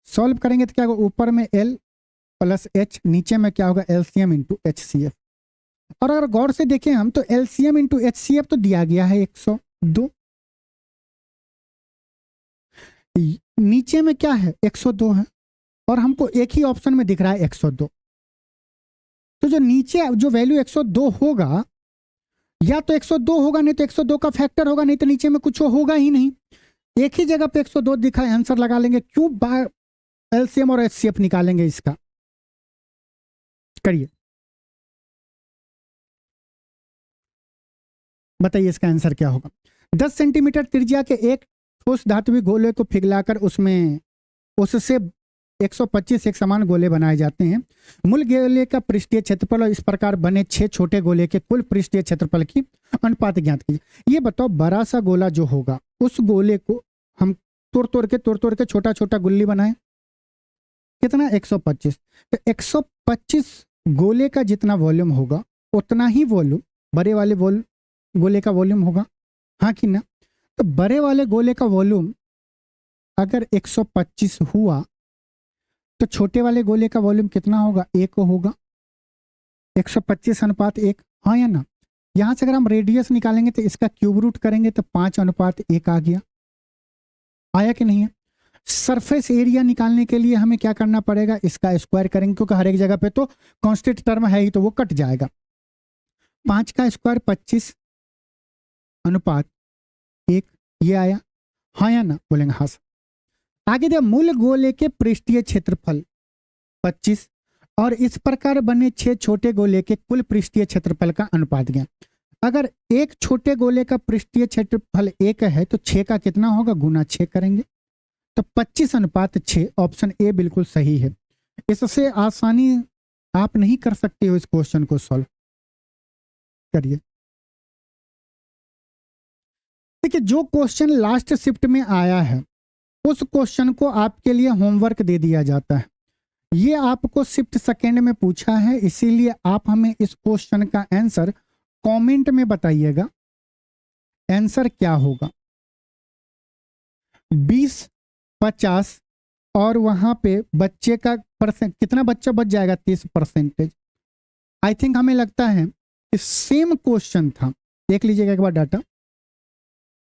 सॉल्व करेंगे तो क्या होगा, ऊपर में L प्लस H, नीचे में क्या होगा, LCM इंटू HCF। और अगर गौर से देखें हम तो LCM इंटू HCF तो दिया गया है 102, नीचे में क्या है 102 है, और हमको एक ही ऑप्शन में दिख रहा है 102। तो जो नीचे जो वैल्यू 102 होगा, या तो 102 होगा, नहीं तो 102 का फैक्टर होगा, नहीं तो नीचे में कुछ होगा ही नहीं। एक ही जगह पे 102 दिखा है, आंसर लगा लेंगे। क्यों LCM और HCF निकालेंगे इसका? करिए, बताइए इसका आंसर क्या होगा। 10 सेंटीमीटर त्रिज्या के एक ठोस धातुविक गोले को पिघलाकर उससे 125 एक समान गोले बनाए जाते हैं। मूल गोले का पृष्ठीय क्षेत्रफल और इस प्रकार बने 6 छोटे गोले के कुल पृष्ठीय क्षेत्रफल की अनुपात ज्ञात कीजिए। ये बताओ बड़ा सा गोला जो होगा उस गोले को हम तोड़ के छोटा छोटा गुल्ली बनाए, कितना 125। तो 125 गोले का जितना वॉल्यूम होगा उतना ही वॉल्यूम बड़े वाले गोले का वॉल्यूम होगा, हाँ कि ना। तो बड़े वाले गोले का वॉल्यूम अगर 125 हुआ तो छोटे वाले गोले का वॉल्यूम कितना होगा, 1 होगा। 125:1, हाँ या ना। यहां से अगर हम रेडियस निकालेंगे तो इसका क्यूब रूट करेंगे तो 5:1 आ गया, आया कि नहीं है। सरफेस एरिया निकालने के लिए हमें क्या करना पड़ेगा, इसका स्क्वायर करेंगे, क्योंकि हर एक जगह पे तो कांस्टेंट टर्म है ही, तो वो कट जाएगा। 5 का स्क्वायर 25:1, ये आया, हाँ या ना, बोलेंगे हाँ। आगे दे मूल गोले के पृष्ठीय क्षेत्रफल 25 और इस प्रकार बने 6 छोटे गोले के कुल पृष्ठीय क्षेत्रफल का अनुपात ज्ञात। अगर एक छोटे गोले का पृष्ठीय क्षेत्रफल 1 है तो 6 का कितना होगा, गुना 6 करेंगे तो 25:6। ऑप्शन ए बिल्कुल सही है। इससे आसानी आप नहीं कर सकते हो इस क्वेश्चन को सॉल्व। करिए, देखिए जो क्वेश्चन लास्ट शिफ्ट में आया है उस क्वेश्चन को आपके लिए होमवर्क दे दिया जाता है। ये आपको शिफ्ट सेकेंड में पूछा है, इसीलिए आप हमें इस क्वेश्चन का आंसर कमेंट में बताइएगा। आंसर क्या होगा, 20, 50 और वहां पे बच्चे का परसेंट कितना बच्चा बच जाएगा, 30%। आई थिंक हमें लगता है कि सेम क्वेश्चन था। देख लीजिएगा एक बार डाटा,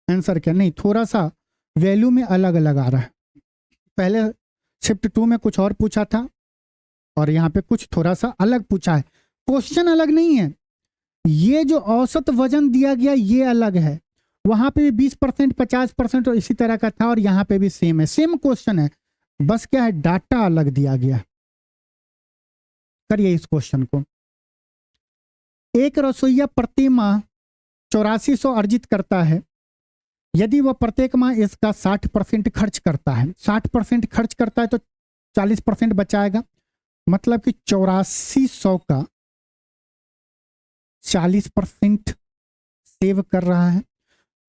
आंसर क्या, नहीं थोड़ा सा वैल्यू में अलग अलग आ रहा है। पहले शिफ्ट 2 में कुछ और पूछा था और यहाँ पे कुछ थोड़ा सा अलग पूछा है। क्वेश्चन अलग नहीं है, ये जो औसत वजन दिया गया ये अलग है। वहां पे भी 20%, 50% और इसी तरह का था, और यहाँ पे भी सेम है, सेम क्वेश्चन है, बस क्या है डाटा अलग दिया गया। करिए इस क्वेश्चन को। एक रसोइया प्रति माह 8400 अर्जित करता है। यदि वह प्रत्येक माह इसका 60% खर्च करता है, 60% खर्च करता है तो 40% बचाएगा, मतलब कि 8400 का 40% सेव कर रहा है।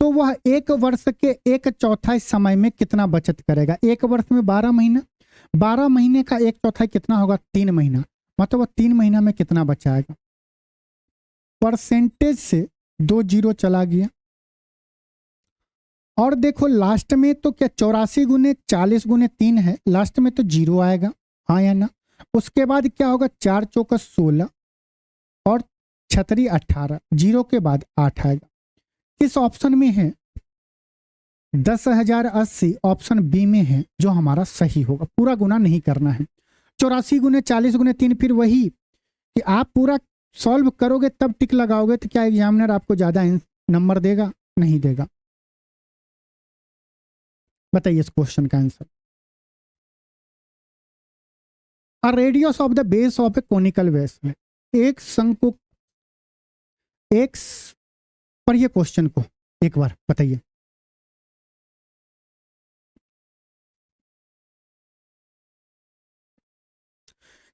तो वह 1 वर्ष के 1/4 समय में कितना बचत करेगा। 1 वर्ष में 12 महीना, 12 महीने का 1/4 कितना होगा, 3 महीना, मतलब वह 3 महीना में कितना बचाएगा। परसेंटेज से 2 जीरो चला गया। और देखो लास्ट में तो क्या 84 गुने 40 गुने 3 है, लास्ट में तो जीरो आएगा, हाँ या ना। उसके बाद क्या होगा, 4 चौका 16 और 36 18, जीरो के बाद 8 आएगा। किस ऑप्शन में है, 10,080 ऑप्शन बी में है, जो हमारा सही होगा। पूरा गुना नहीं करना है। 84 गुने 40 गुने 3, फिर वही कि आप पूरा सॉल्व करोगे तब टिक लगाओगे तो क्या एग्जामिनर आपको ज्यादा नंबर देगा, नहीं देगा। बताइए इस क्वेश्चन का answer. A radius of the base of A conical vessel, एक शंकु, एक पढ़िए क्वेश्चन को एक बार बताइए।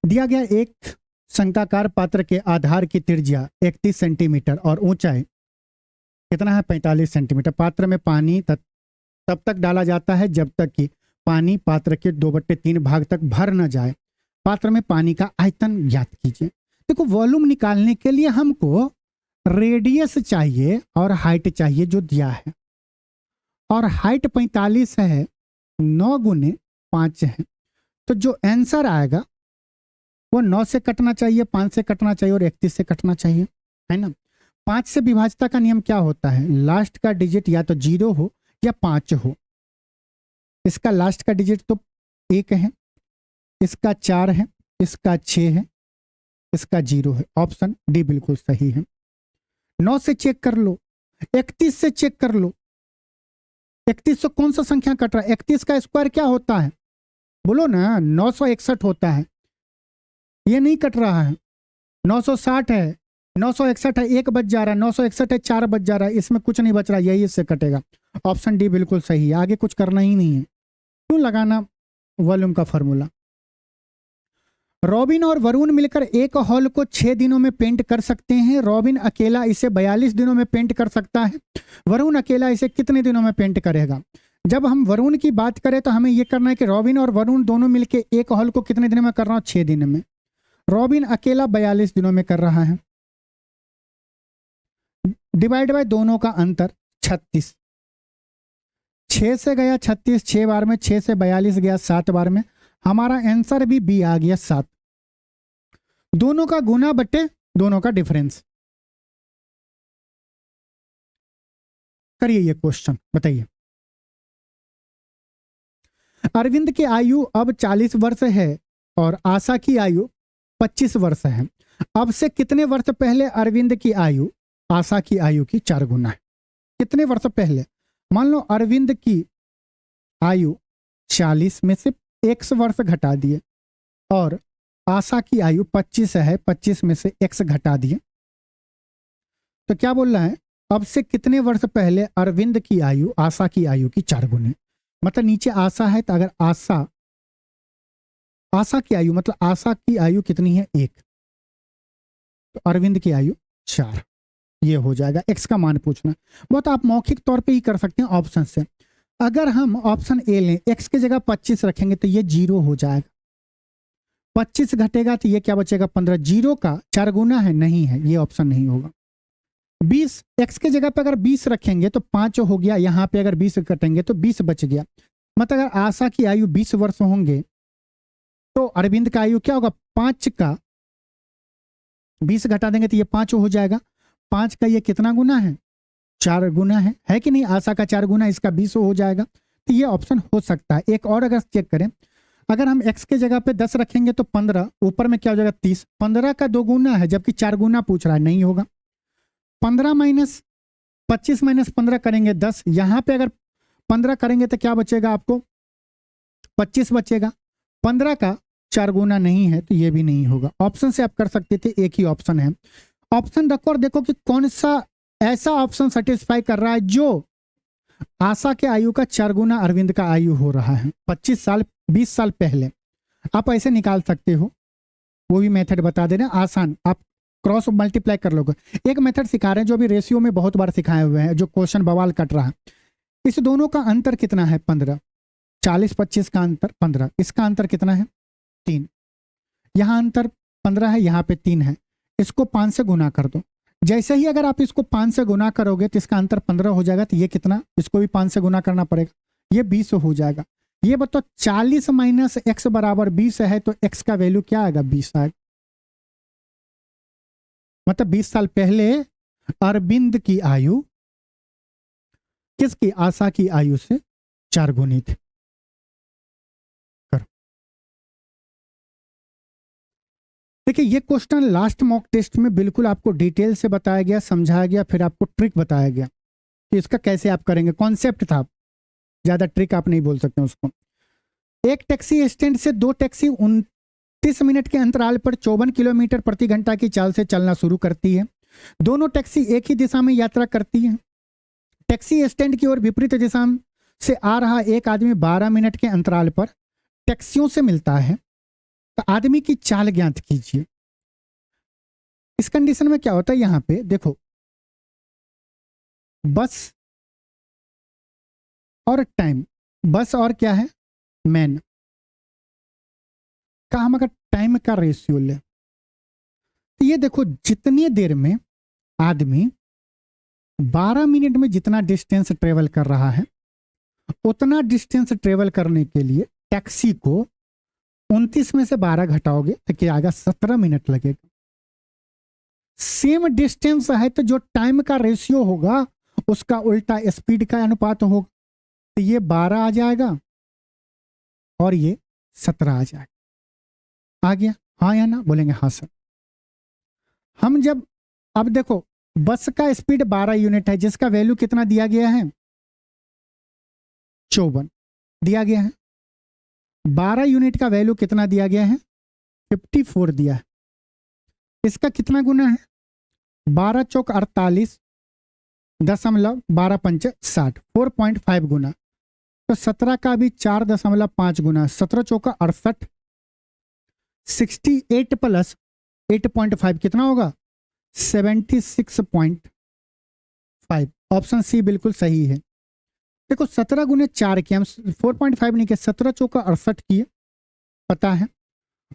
दिया गया एक शंक्वाकार पात्र के आधार की त्रिज्या 31 सेंटीमीटर और ऊंचाई कितना है, 45 सेंटीमीटर। पात्र में पानी तब तक डाला जाता है जब तक कि पानी पात्र के 2/3 भाग तक भर न जाए। पात्र में पानी का आयतन ज्ञात कीजिए। देखो वॉल्यूम निकालने के लिए हमको रेडियस चाहिए और हाइट चाहिए जो दिया है, और हाइट 45 है, 9 गुने 5 है, तो जो आंसर आएगा वो 9 से कटना चाहिए, 5 से कटना चाहिए और 31 से कटना चाहिए, है ना। 5 से विभाज्यता का नियम क्या होता है, लास्ट का डिजिट या तो 0 हो या 5 हो। इसका लास्ट का डिजिट तो 1 है, इसका 4 है, इसका 6 है, इसका 0 है। ऑप्शन डी बिल्कुल सही है। 9 से चेक कर लो, 31 से चेक कर लो। 31 से कौन सा संख्या कट रहा है, 31 का स्क्वायर क्या होता है, बोलो ना, 961 होता है। ये नहीं कट रहा है, 960 है, 961 है, 1 बच जा रहा है, 961 है, 4 बच जा रहा है, इसमें कुछ नहीं बच रहा, यही इससे कटेगा। ऑप्शन डी बिल्कुल सही है, आगे कुछ करना ही नहीं है। क्यों लगाना वॉल्यूम का फॉर्मूला। रॉबिन और वरुण मिलकर एक हॉल को 6 दिनों में पेंट कर सकते हैं। रॉबिन अकेला इसे 42 दिनों में पेंट कर सकता है। वरुण अकेला इसे कितने दिनों में पेंट करेगा। जब हम वरुण की बात करें तो हमें यह करना है कि रॉबिन और वरुण दोनों मिलकर एक हॉल को कितने दिनों में कर रहा हूं, 6 दिन में। रॉबिन अकेला 42 दिनों में कर रहा है। डिवाइड बाय दोनों का अंतर 36, 6 से गया 36 6 बार में, 6 से 42 गया 7 बार में। हमारा आंसर भी बी आ गया 7। दोनों का गुना बटे दोनों का डिफरेंस। करिए ये क्वेश्चन, बताइए। अरविंद की आयु अब 40 वर्ष है और आशा की आयु 25 वर्ष है। अब से कितने वर्ष पहले अरविंद की आयु आशा की आयु की 4 गुना है। कितने वर्ष पहले, मान लो अरविंद की आयु 40 में से x वर्ष घटा दिए और आशा की आयु 25 है, 25 में से x घटा दिए, तो क्या बोल रहा है, अब से कितने वर्ष पहले अरविंद की आयु आशा की आयु की 4 गुनी। मतलब नीचे आशा है तो अगर आशा की आयु मतलब आशा की आयु कितनी है 1, तो अरविंद की आयु 4, ये हो जाएगा। x का मान पूछना, बहुत आप मौखिक तौर पे ही कर सकते हैं ऑप्शन से। अगर हम ऑप्शन ए लें, x की जगह 25 रखेंगे तो ये 0 हो जाएगा। 25 घटेगा तो ये क्या बचेगा 15। 0 का 4 गुना है, नहीं है, ये ऑप्शन नहीं होगा। 20, x की जगह पे अगर 20 रखेंगे तो 5 हो गया, यहाँ पे अगर 20 कटेंगे तो 20 बच गया। मतलब अगर आशा की आयु 20 वर्ष होंगे तो अरविंद का आयु क्या होगा, 5 का 20 घटा देंगे तो ये 5 हो जाएगा। 5 का ये कितना गुना है, 4 गुना है कि नहीं। आशा का 4 गुना, इसका 20 हो जाएगा। तो ये ऑप्शन हो सकता है। एक और अगर चेक करें, अगर हम x के जगह पे 10 रखेंगे तो 15, ऊपर में क्या हो जाएगा 30। 15 का 2 गुना है जबकि 4 गुना पूछ रहा है, नहीं होगा। 15 माइनस 25 माइनस 15 करेंगे 10, यहाँ पे अगर 15 करेंगे तो क्या बचेगा आपको 25 बचेगा। 15 का 4 गुना नहीं है तो ये भी नहीं होगा। ऑप्शन से आप कर सकते थे, एक ही ऑप्शन है। ऑप्शन रखो और देखो कि कौन सा ऐसा ऑप्शन सेटिस्फाई कर रहा है जो आशा के आयु का 4 गुना अरविंद का आयु हो रहा है 25 साल 20 साल पहले। आप ऐसे निकाल सकते हो, वो भी मेथड बता दे रहे हैं आसान, आप क्रॉस मल्टीप्लाई कर लोगे। एक मेथड सिखा रहे हैं जो अभी रेशियो में बहुत बार सिखाए हुए हैं, जो क्वेश्चन बवाल कट रहा है। इस दोनों का अंतर कितना है 15, 40-25 का अंतर 15, इसका अंतर कितना है 3। यहाँ अंतर 15 है, यहाँ पे 3 है, इसको 5 से गुना कर दो। जैसे ही अगर आप इसको 5 से गुना करोगे तो इसका अंतर 15 हो जाएगा, तो ये कितना, इसको भी 5 से गुना करना पड़ेगा, ये 20 हो जाएगा। ये बताओ 40 माइनस एक्स बराबर 20 है, तो एक्स का वैल्यू क्या आएगा, 20 आएगा। मतलब 20 साल पहले अरविंद की आयु किसकी, आशा की आयु से 4 गुनी थी। करो। देखिए ये क्वेश्चन लास्ट मॉक टेस्ट में बिल्कुल आपको डिटेल से बताया गया, समझाया गया, फिर आपको ट्रिक बताया गया कि इसका कैसे आप करेंगे। कॉन्सेप्ट था, ज्यादा ट्रिक आप नहीं बोल सकते उसको। एक टैक्सी स्टैंड से 2 टैक्सी 29 मिनट के अंतराल पर 54 किलोमीटर प्रति घंटा की चाल से चलना शुरू करती है। दोनों टैक्सी एक ही दिशा में यात्रा करती है। टैक्सी स्टैंड की ओर विपरीत दिशा से आ रहा एक आदमी 12 मिनट के अंतराल पर टैक्सियों से मिलता है, तो आदमी की चाल ज्ञात कीजिए। इस कंडीशन में क्या होता है, यहां पे देखो बस और टाइम, बस और क्या है, मैन का हम अगर टाइम का रेशियो ले तो ये देखो जितनी देर में आदमी 12 मिनट में जितना डिस्टेंस ट्रेवल कर रहा है, उतना डिस्टेंस ट्रेवल करने के लिए टैक्सी को 29 में से 12 घटाओगे तो क्या आएगा, 17 मिनट लगेगा। सेम डिस्टेंस है तो जो टाइम का रेशियो होगा उसका उल्टा स्पीड का अनुपात होगा, तो ये 12 आ जाएगा और ये 17 आ जाएगा। आ गया, हाँ या ना, बोलेंगे हाँ सर। हम जब अब देखो बस का स्पीड 12 यूनिट है, जिसका वैल्यू कितना दिया गया है, 54 दिया गया है। 12 यूनिट का वैल्यू कितना दिया गया है, 54 दिया है। इसका कितना गुना है, 12 चौक 48 दशमलव 12 पंच 60, 4.5 गुना। तो 17 का भी 4.5 गुना, 17 चौका 68, 68 प्लस 8.5 कितना होगा, 76.5। ऑप्शन सी बिल्कुल सही है। देखो 17 गुने 4 किए हम, 4.5 नहीं किए, 17 चौका 68 किए, पता है,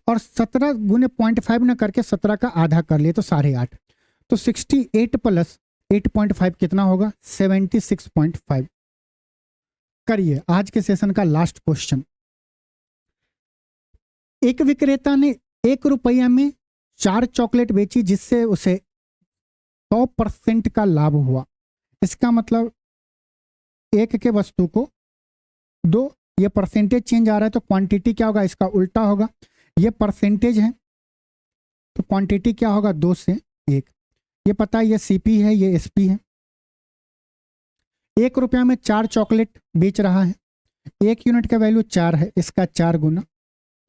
और 17 गुने 0.5 न करके 17 का आधा कर लिए तो 8.5। तो 68 प्लस 8.5 कितना होगा, 76.5। करिए आज के सेशन का लास्ट क्वेश्चन। एक विक्रेता ने 1 रुपया में 4 चॉकलेट बेची, जिससे उसे 100% का लाभ हुआ। इसका मतलब एक के वस्तु को 2, ये परसेंटेज चेंज आ रहा है तो क्वांटिटी क्या होगा, इसका उल्टा होगा। ये परसेंटेज है तो क्वांटिटी क्या होगा, 2 से 1। ये पता है, ये सीपी है, ये एसपी है। 1 रुपया में 4 चॉकलेट बेच रहा है, 1 यूनिट का वैल्यू 4 है, इसका 4 गुना।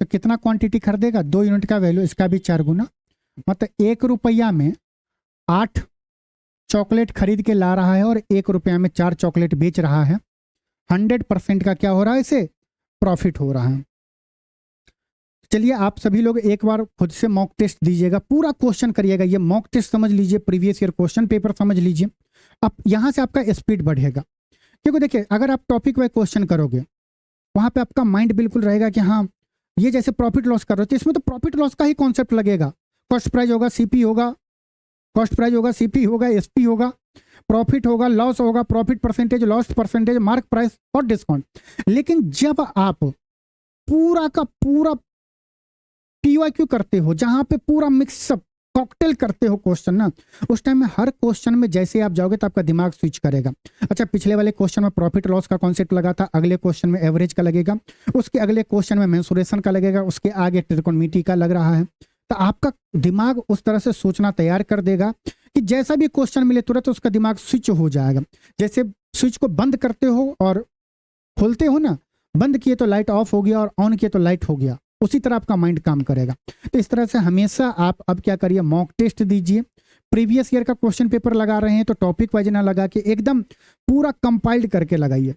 तो कितना क्वांटिटी खरीदेगा, 2 यूनिट का वैल्यू, इसका भी 4 गुना। मतलब 1 रुपया में 8 चॉकलेट खरीद के ला रहा है और 1 रुपया में 4 चॉकलेट बेच रहा है। 100% का क्या हो रहा है, इसे प्रॉफिट हो रहा है। चलिए आप सभी लोग एक बार खुद से मॉक टेस्ट दीजिएगा, पूरा क्वेश्चन करिएगा। ये मॉक टेस्ट समझ लीजिए, प्रीवियस ईयर क्वेश्चन पेपर समझ लीजिए। अब यहां से आपका स्पीड बढ़ेगा, क्योंकि देखिए अगर आप टॉपिक वाइज क्वेश्चन करोगे वहां पे आपका माइंड बिल्कुल रहेगा कि हाँ ये जैसे प्रॉफिट लॉस कर रहे हो, तो इसमें तो प्रॉफिट लॉस का ही कॉन्सेप्ट लगेगा। कॉस्ट प्राइस होगा, सीपी होगा, कॉस्ट प्राइस होगा, सीपी होगा, एसपी होगा, प्रॉफिट होगा, लॉस होगा, profit percentage, loss percentage, mark price और डिस्काउंट। लेकिन जब आप पूरा का पूरा पीवाईक्यू करते हो, जहां पे पूरा मिक्सअप कॉकटेल करते हो क्वेश्चन ना, उस टाइम में हर क्वेश्चन में जैसे आप जाओगे तो आपका दिमाग स्विच करेगा। अच्छा पिछले वाले क्वेश्चन में प्रॉफिट लॉस का कॉन्सेप्ट लगा था, अगले क्वेश्चन में एवरेज का लगेगा, उसके अगले क्वेश्चन में मेंसुरेशन का लगेगा, उसके आगे त्रिकोणमिति का लग रहा है। तो आपका दिमाग उस तरह से सोचना तैयार कर देगा कि जैसा भी क्वेश्चन मिले तुरंत उसका दिमाग स्विच हो जाएगा। जैसे स्विच को बंद करते हो और खोलते हो ना, बंद किए तो लाइट ऑफ हो गया और ऑन किए तो लाइट हो गया, उसी तरह आपका माइंड काम करेगा। तो इस तरह से हमेशा आप अब क्या करिए, मॉक टेस्ट दीजिए। प्रीवियस ईयर का क्वेश्चन पेपर लगा रहे हैं तो टॉपिक वाइज ना लगा के एकदम पूरा कंपाइल्ड करके लगाइए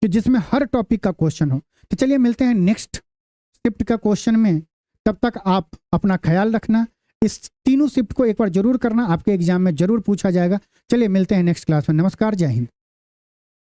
कि जिसमें हर टॉपिक का क्वेश्चन हो। तो चलिए मिलते हैं नेक्स्ट शिफ्ट का क्वेश्चन में, तब तक आप अपना ख्याल रखना। इस तीनों शिफ्ट को एक बार जरूर करना, आपके एग्जाम में जरूर पूछा जाएगा। चलिए मिलते हैं नेक्स्ट क्लास में। नमस्कार, जय हिंद।